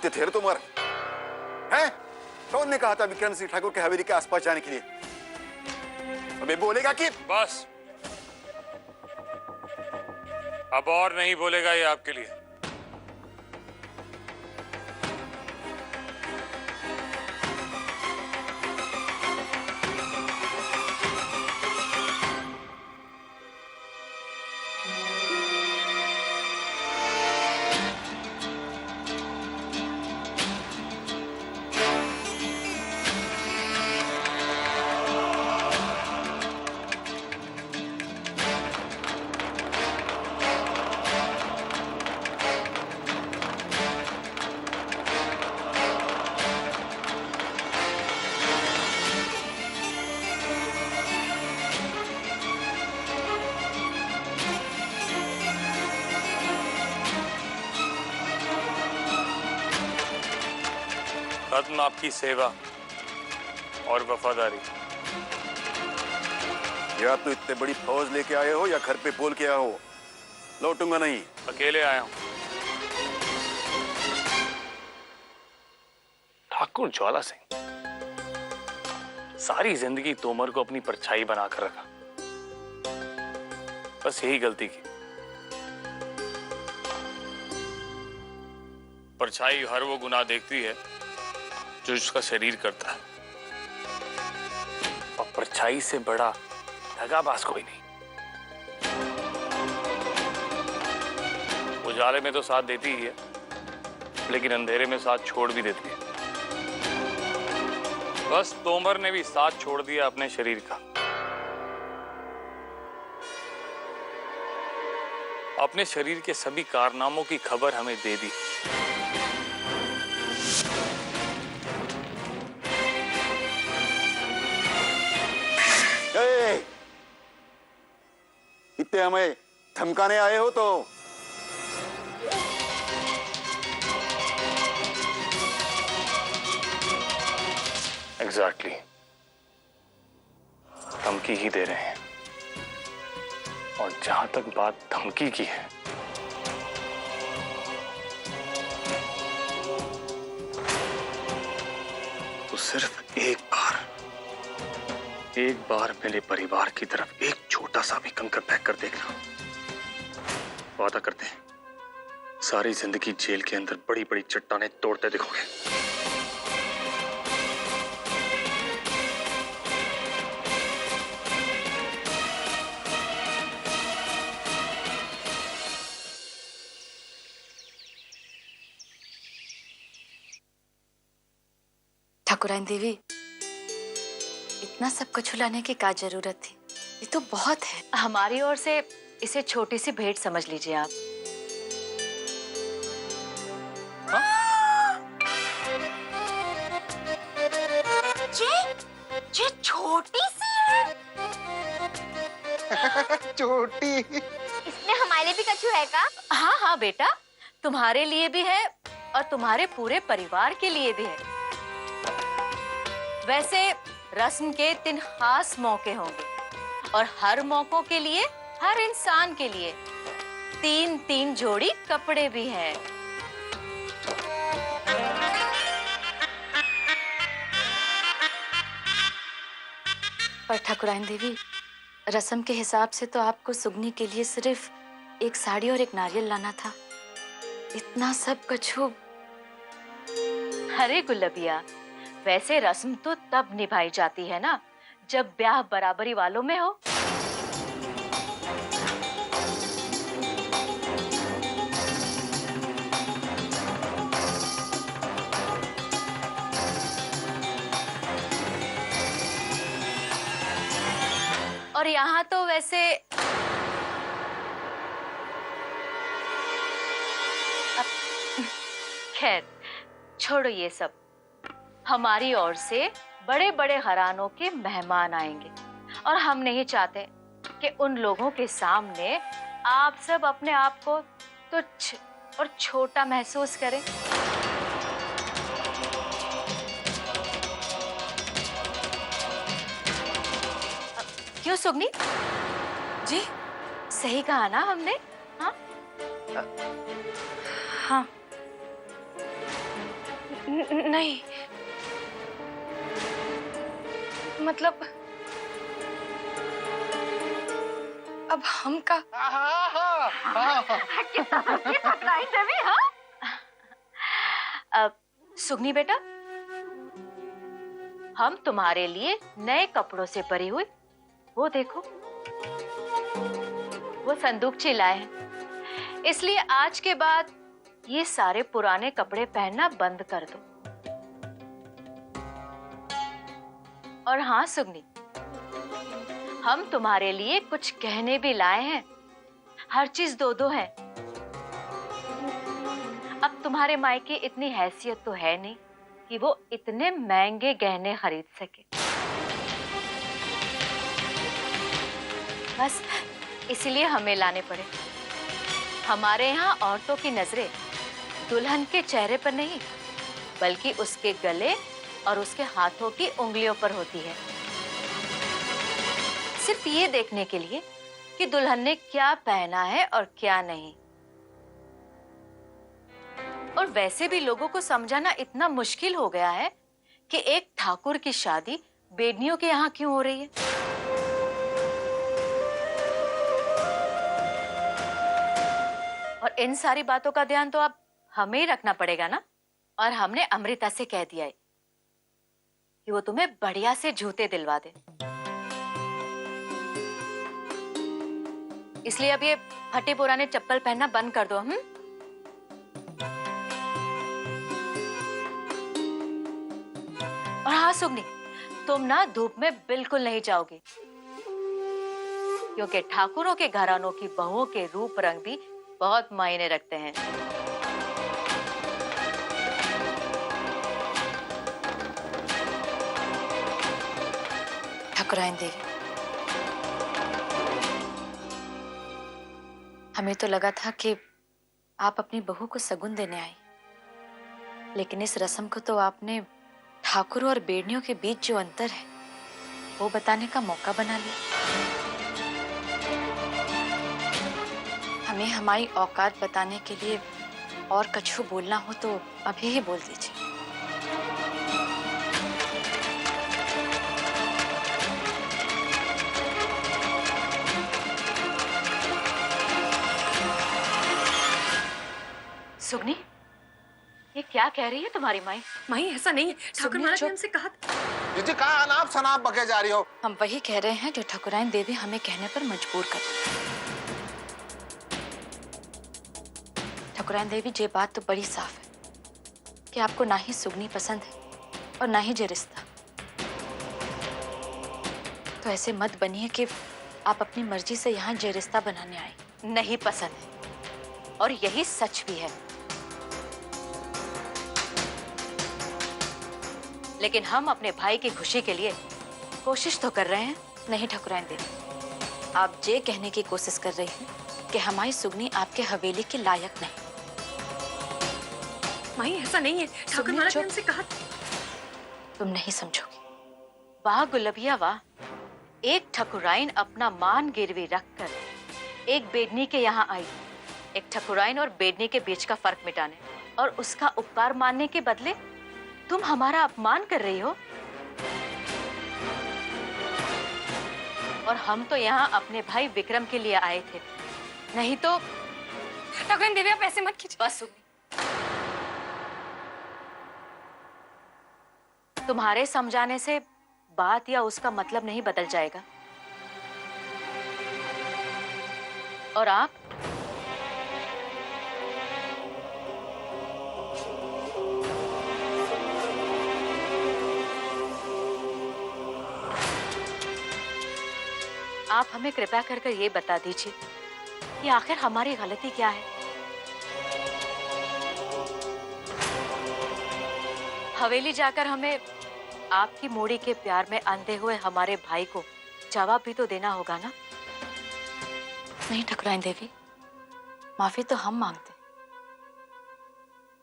कितने थे रे तुम्हारे? हैं? कौन ने कहा था विक्रम सिंह ठाकुर के हवेली के आसपास जाने के लिए? अबे बोलेगा कि बस, अब और नहीं बोलेगा ये आपके लिए। खत्म आपकी सेवा और वफादारी। या तो इतने बड़ी फौज लेके आए हो या घर पे बोल के आए हो, लौटूंगा नहीं। अकेले आया हूं। ठाकुर ज्वाला सिंह सारी जिंदगी तोमर को अपनी परछाई बनाकर रखा, बस यही गलती की। परछाई हर वो गुनाह देखती है जो उसका शरीर करता है, और परछाई से बड़ा दगाबाज कोई नहीं। उजाले में तो साथ देती ही है, लेकिन अंधेरे में साथ छोड़ भी देती है। बस तोमर ने भी साथ छोड़ दिया अपने शरीर का। अपने शरीर के सभी कारनामों की खबर हमें दे दी। इतने हमें धमकाने आए हो तो एग्जैक्टली धमकी ही दे रहे हैं। और जहां तक बात धमकी की है, तो सिर्फ एक बार मेरे परिवार की तरफ एक छोटा सा भी कंकर फेंक कर देखना। वादा करते हैं सारी जिंदगी जेल के अंदर बड़ी बड़ी चट्टानें तोड़ते दिखोगे। ठाकुराइन देवी, इतना सब कुछ छुलाने की क्या जरूरत थी? ये तो बहुत है। हमारी ओर से इसे छोटी सी भेंट समझ लीजिए आप। ये छोटी सी है। छोटी। इसमें हमारे लिए भी कछु है का? हाँ हाँ बेटा, तुम्हारे लिए भी है और तुम्हारे पूरे परिवार के लिए भी है। वैसे रस्म के 3 खास मौके होंगे, और हर मौकों के लिए, हर इंसान के लिए 3-3 जोड़ी कपड़े भी हैं। पर ठाकुराइन देवी, रस्म के हिसाब से तो आपको सुगनी के लिए सिर्फ एक साड़ी और एक नारियल लाना था। इतना सब कछु। अरे गुल्लबिया, वैसे रस्म तो तब निभाई जाती है ना जब ब्याह बराबरी वालों में हो। और यहाँ तो वैसे खैर छोड़ो ये सब। हमारी ओर से बड़े बड़े घरानों के मेहमान आएंगे, और हम नहीं चाहते कि उन लोगों के सामने आप सब अपने आप को तुच्छ और छोटा महसूस करें। क्यों सुगनी जी, सही कहा ना हमने? हाँ हाँ, नहीं, मतलब अब हम का अब सुगनी बेटा, हम तुम्हारे लिए नए कपड़ों से भरी हुई वो देखो, वो संदूकची लाए हैं। इसलिए आज के बाद ये सारे पुराने कपड़े पहनना बंद कर दो। और हाँ सुगनी, हम तुम्हारे लिए कुछ गहने भी लाए हैं। हर चीज दो दो है। अब तुम्हारे मायके इतनी हैसियत तो है नहीं कि वो इतने महंगे गहने खरीद सके। बस इसलिए हमें लाने पड़े। हमारे यहाँ औरतों की नजरें दुल्हन के चेहरे पर नहीं, बल्कि उसके गले और उसके हाथों की उंगलियों पर होती है, सिर्फ ये देखने के लिए कि दुल्हन ने क्या पहना है और क्या नहीं। और वैसे भी लोगों को समझाना इतना मुश्किल हो गया है कि एक ठाकुर की शादी बेडनियों के यहाँ क्यों हो रही है। और इन सारी बातों का ध्यान तो अब हमें ही रखना पड़ेगा ना। और हमने अमृता से कह दिया है कि वो तुम्हें बढ़िया से जूते दिलवा दे। इसलिए अब ये फटे पुराने चप्पल पहनना बंद कर दो। और हाँ सुगनी, तुम ना धूप में बिल्कुल नहीं जाओगी, क्योंकि ठाकुरों के घरानों की बहुओं के रूप रंग भी बहुत मायने रखते हैं। ठाकुराइन देवी, हमें तो लगा था कि आप अपनी बहू को सगुन देने आई, लेकिन इस रस्म को तो आपने ठाकुरों और बेड़नियों के बीच जो अंतर है वो बताने का मौका बना लिया। हमें हमारी औकात बताने के लिए और कछु बोलना हो तो अभी ही बोल दीजिए। सुगनी, ये क्या कह रही है तुम्हारी माई? माई ऐसा नहीं है, ठाकुर महाराज ने हमसे कहा था। दीदी कहाँ अनाप शनाप बके जा रही हो? हम वही कह रहे हैं जो ठाकुराइन देवी हमें कहने पर मजबूर कर रही है। ठाकुराइन देवी, ये बात तो बड़ी साफ है कि आपको ना ही सुगनी पसंद है और ना ही ये रिश्ता। तो ऐसे मत बनिए कि आप अपनी मर्जी से यहाँ ये रिश्ता बनाने आए। नहीं पसंद है, और यही सच भी है। लेकिन हम अपने भाई की खुशी के लिए कोशिश तो कर रहे हैं। नहीं ठाकुराइन देवी, आप ये कहने की कोशिश कर रही हैं कि हमारी सुगनी आपके हवेली के लायक नहीं। माई ऐसा नहीं है, ठाकुर महाराज ने हमसे कहा था। तुम नहीं समझोगी। वाह गुलबिया वाह, एक ठकुराइन अपना मान गिरवी रखकर एक बेडनी के यहाँ आई, एक ठकुराइन और बेडनी के बीच का फर्क मिटाने, और उसका उपकार मानने के बदले तुम हमारा अपमान कर रही हो। और हम तो यहाँ अपने भाई विक्रम के लिए आए थे, नहीं तो। ठाकुराइन देवी आप ऐसे मत कीजिए। बस सुगनी, तुम्हारे समझाने से बात या उसका मतलब नहीं बदल जाएगा। और आप हमें कृपया कर ये बता दीजिए कि आखिर हमारी गलती क्या है। हवेली जाकर हमें आपकी मूड़ी के प्यार में अंधे हुए हमारे भाई को जवाब भी तो देना होगा ना। नहीं ठाकुराइन देवी, माफी तो हम मांगते।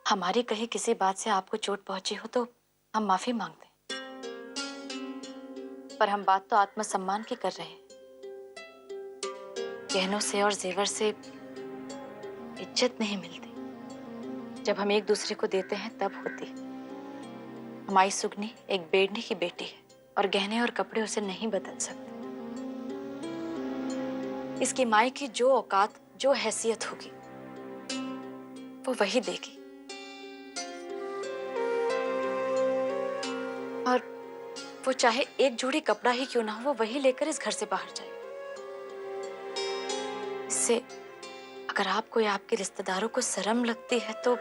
हमारी कही किसी बात से आपको चोट पहुंची हो तो हम माफी मांगते, पर हम बात तो आत्मसम्मान की कर रहे हैं। गहनों से और जेवर से इज्जत नहीं मिलती, जब हम एक दूसरे को देते हैं तब होती है। हमारी सुगनी एक बेड़नी की बेटी है और गहने और कपड़े उसे नहीं बदल सकते। इसकी माई की जो औकात, जो हैसियत होगी वो वही देगी। और वो चाहे एक जोड़ी कपड़ा ही क्यों ना हो, वो वही लेकर इस घर से बाहर जाए। इससे अगर आपको या आपके रिश्तेदारों को शर्म लगती है तो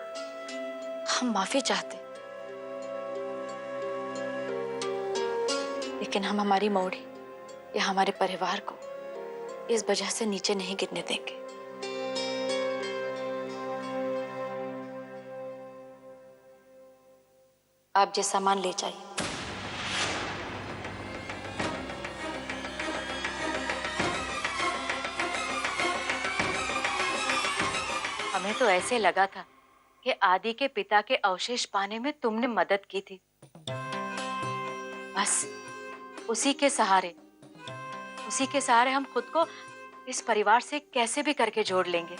हम माफी चाहते, लेकिन हम हमारी मौड़ी या हमारे परिवार को इस वजह से नीचे नहीं गिरने देंगे। आप जो सामान ले जाइए। हमें तो ऐसे लगा था कि आदि के पिता के अवशेष पाने में तुमने मदद की थी। बस उसी के सहारे हम खुद को इस परिवार से कैसे भी करके जोड़ लेंगे।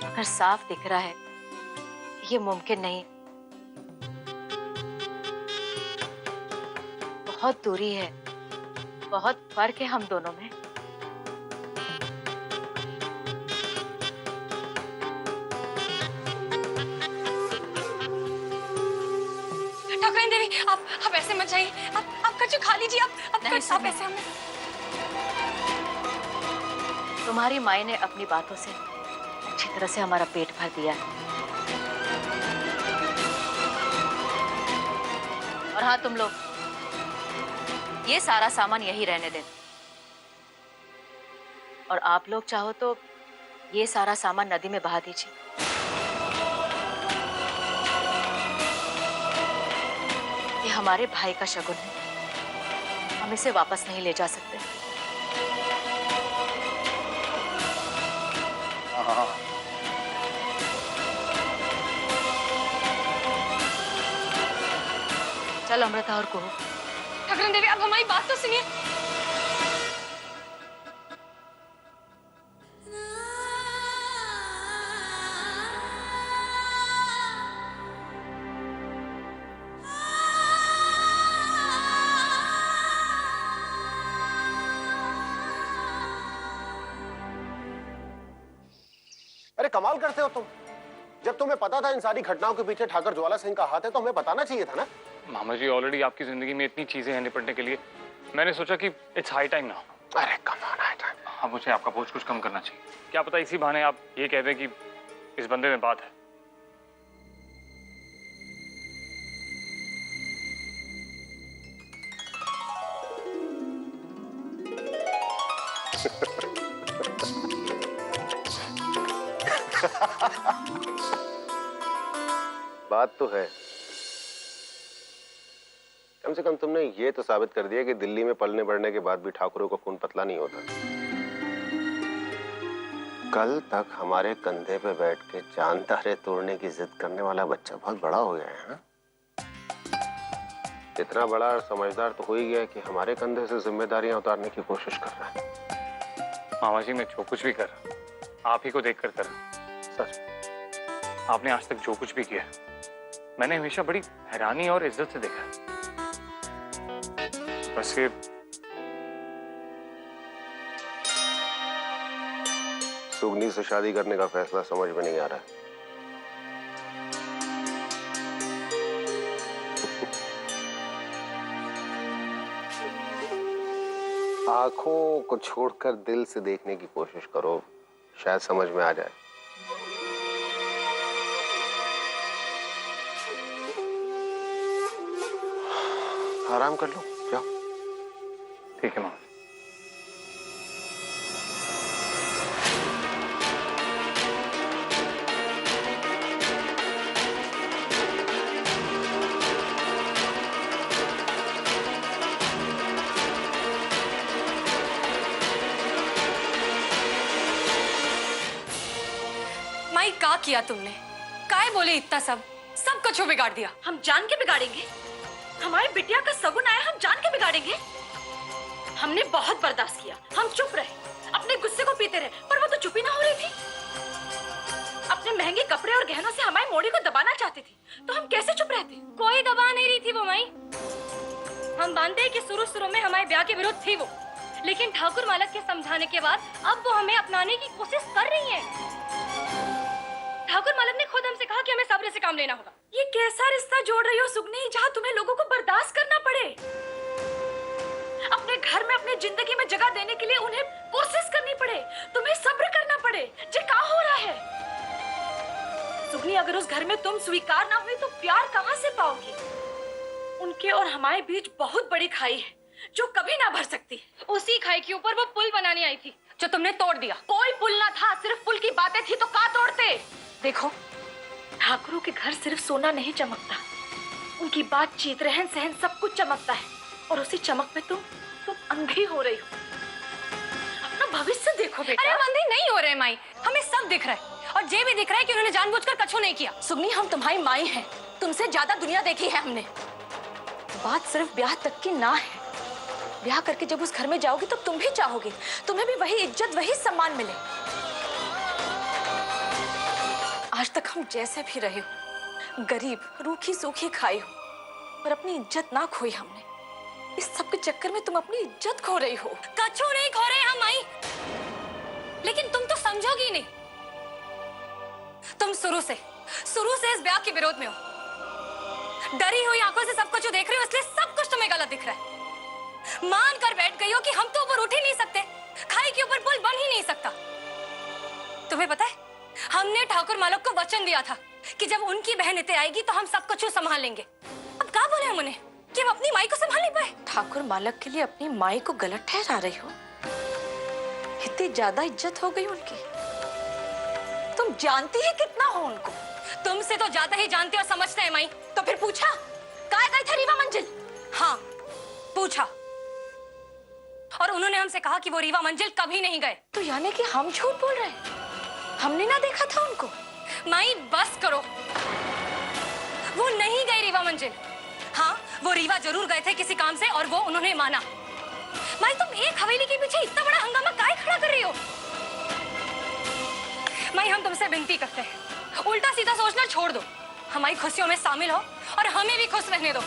मगर साफ दिख रहा है कि ये मुमकिन नहीं। बहुत दूरी है, बहुत फर्क है हम दोनों में। ठाकुराइन देवी, आप ऐसे मत जाइए। आप कच्चू खा लीजिए। आप ऐसे हमें। तुम्हारी माई ने अपनी बातों से अच्छी तरह से हमारा पेट भर दिया है। और हाँ, तुम लोग ये सारा सामान यही रहने देना। और आप लोग चाहो तो ये सारा सामान नदी में बहा दीजिए। ये हमारे भाई का शगुन है, हम इसे वापस नहीं ले जा सकते। चल अमृता और कुहू। ठाकुराइन देवी, आप हमारी बात तो सुनिए। अरे कमाल करते हो तुम। जब तुम्हें पता था इन सारी घटनाओं के पीछे ठाकर ज्वाला सिंह का हाथ है तो हमें बताना चाहिए था ना। मामा जी, ऑलरेडी आपकी जिंदगी में इतनी चीजें हैं निपटने के लिए, मैंने सोचा कि इट्स हाई टाइम ना। अरे कम ऑन, हाई टाइम। हाँ, मुझे आपका बोझ कुछ कम करना चाहिए। क्या पता इसी बहाने आप ये कह दें कि इस बंदे में बात है। बात तो है। कम से कम तुमने ये तो साबित कर दिया कि दिल्ली में पलने बढ़ने के बाद भी ठाकुरों का खून पतला नहीं होता। कल तक हमारे कंधे पे बैठ के जानदारे तोड़ने की जिद करने वाला बच्चा बहुत बड़ा हो गया है। हाँ? इतना बड़ा और समझदार तो हो ही गया कि हमारे कंधे से जिम्मेदारियां उतारने की कोशिश कर रहा है। मामा जी, मैं जो कुछ भी कर रहा आप ही को देखकर कर रहा। सच, आपने आज तक जो कुछ भी किया मैंने हमेशा बड़ी हैरानी और इज्जत से देखा। बस ये सुगनी से शादी करने का फैसला समझ में नहीं आ रहा है। आंखों को छोड़कर दिल से देखने की कोशिश करो, शायद समझ में आ जाए। आराम कर लो, जाओ। ठीक है मामा। माई, का किया तुमने? काय बोले इतना सब कुछ बिगाड़ दिया। हम जान के बिगाड़ेंगे? हमारी बिटिया का सगुन आया, हम जान के बिगाड़ेंगे? हमने बहुत बर्दाश्त किया, हम चुप रहे, अपने गुस्से को पीते रहे, पर वो तो चुप ही ना हो रही थी। अपने महंगे कपड़े और गहनों से हमारी मोड़ी को दबाना चाहती चाहती थी तो हम कैसे चुप रहते? कोई दबा नहीं रही थी वो माई। हम मानते हैं कि शुरू में हमारे ब्याह के विरुद्ध थी वो, लेकिन ठाकुर मालक के समझाने के बाद अब वो हमें अपनाने की कोशिश कर रही है। ठाकुर मालक ने खुद हमसे कहा कि हमें सब्र से काम लेना होगा। ये कैसा रिश्ता जोड़ रही हो सुगनी, जहाँ तुम्हें लोगों को बर्दाश्त करना पड़े? अपने घर में अपनी जिंदगी में जगह देने के लिए उन्हें कोशिश करनी पड़े, तुम्हें सब्र करना पड़े। ये क्या हो रहा है सुगनी? अगर उस घर में तुम स्वीकार ना हुई तो प्यार कहाँ से पाओगी? उनके और हमारे बीच बहुत बड़ी खाई है जो कभी ना भर सकती। उसी खाई के ऊपर वो पुल बनाने आई थी जो तुमने तोड़ दिया। कोई पुल ना था, सिर्फ पुल की बातें थी तो कहाँ तोड़ते? देखो, ठाकुरों के घर सिर्फ सोना नहीं चमकता, उनकी बातचीत, रहन सहन सब कुछ चमकता है। और उसी चमक में तुम अंधी हो रही हो। अपना भविष्य देखो बेटा। अरे हम अंधे नहीं हो रहे माई, हमें सब दिख रहा है और ये भी दिख रहा है कि उन्होंने जानबूझकर कछु नहीं किया। सुगनी, हम तुम्हारी माई हैं, तुमसे ज्यादा दुनिया देखी है हमने। बात सिर्फ ब्याह तक की ना है। ब्याह करके जब उस घर में जाओगी तो तुम भी चाहोगे तुम्हें भी वही इज्जत, वही सम्मान मिले। आज तक हम जैसे भी रहे हो, गरीब, रूखी सूखी खाई हो, पर अपनी इज्जत ना खोई हमने। इस सब के चक्कर में तुम अपनी इज्जत खो रही हो। कछु नहीं खो रहे हम आई, लेकिन तुम तो समझोगी नहीं। तुम शुरू से इस ब्याह के विरोध में हो। डरी हुई आंखों से सब कुछ देख रहे हो, इसलिए सब कुछ तुम्हें गलत दिख रहा है। मान कर बैठ गई हो कि हम तो ऊपर उठ ही नहीं सकते, खाई के ऊपर पुल बन ही नहीं सकता। तुम्हें पता है, हमने ठाकुर मालक को वचन दिया था कि जब उनकी बहन इतने आएगी तो हम सब कुछ संभाल लेंगे। अब क्या बोले हम उन्हें कि हम अपनी माई को संभाल नहीं पाए? ठाकुर मालक के लिए अपनी माई को गलत ठहरा रही हो? इतनी ज्यादा इज्जत हो गई उनकी। तुम जानती है कितना हो उनको? तुमसे तो ज्यादा ही जानते और समझते हैं माई। तो फिर पूछा कहाँ गए थे रीवा मंजिल? हाँ पूछा, और उन्होंने हमसे कहा कि वो रीवा मंजिल कभी नहीं गए। तो यानी कि हम झूठ बोल रहे हैं, हमने ना देखा था उनको। माई बस करो, वो नहीं गए रीवा मंजिल। हाँ, वो रीवा जरूर गए थे किसी काम से और वो उन्होंने माना। माई, तुम एक हवेली के पीछे इतना बड़ा हंगामा काहे खड़ा कर रही हो? माई, हम तुमसे विनती करते हैं, उल्टा सीधा सोचना छोड़ दो, हमारी खुशियों में शामिल हो और हमें भी खुश रहने दो।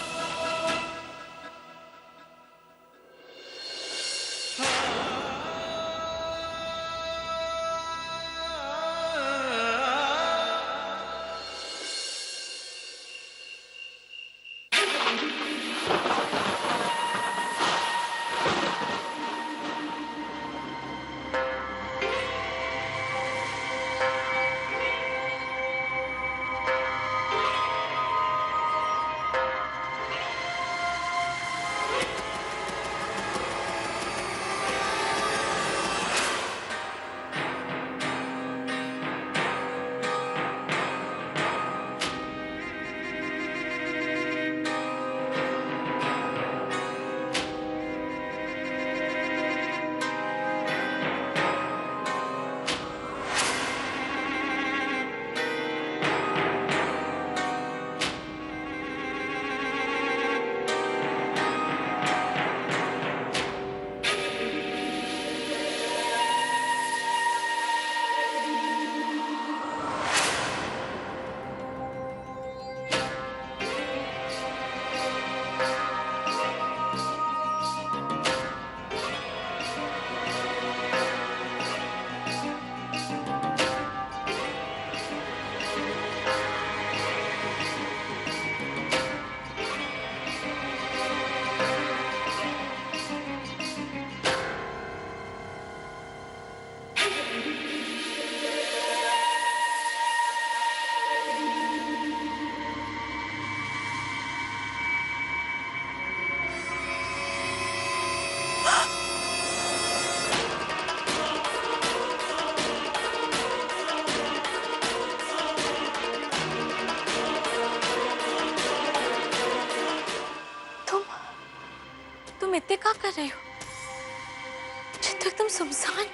तुम इतने क्या कर रहे हो? जब तक तुम सुनसान,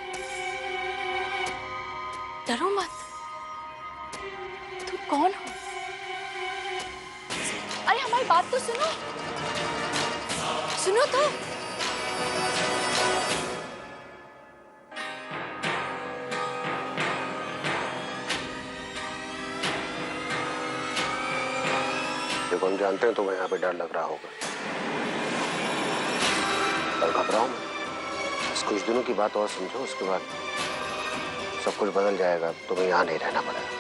डरो मत। तुम कौन हो? अरे हमारी बात तो सुनो, सुनो तो। को हम जानते हैं तुम्हें यहाँ पे डर लग रहा होगा, पर घबराओ मत। बस कुछ दिनों की बात और समझो, उसके बाद सब कुछ बदल जाएगा, तुम्हें यहाँ नहीं रहना पड़ेगा।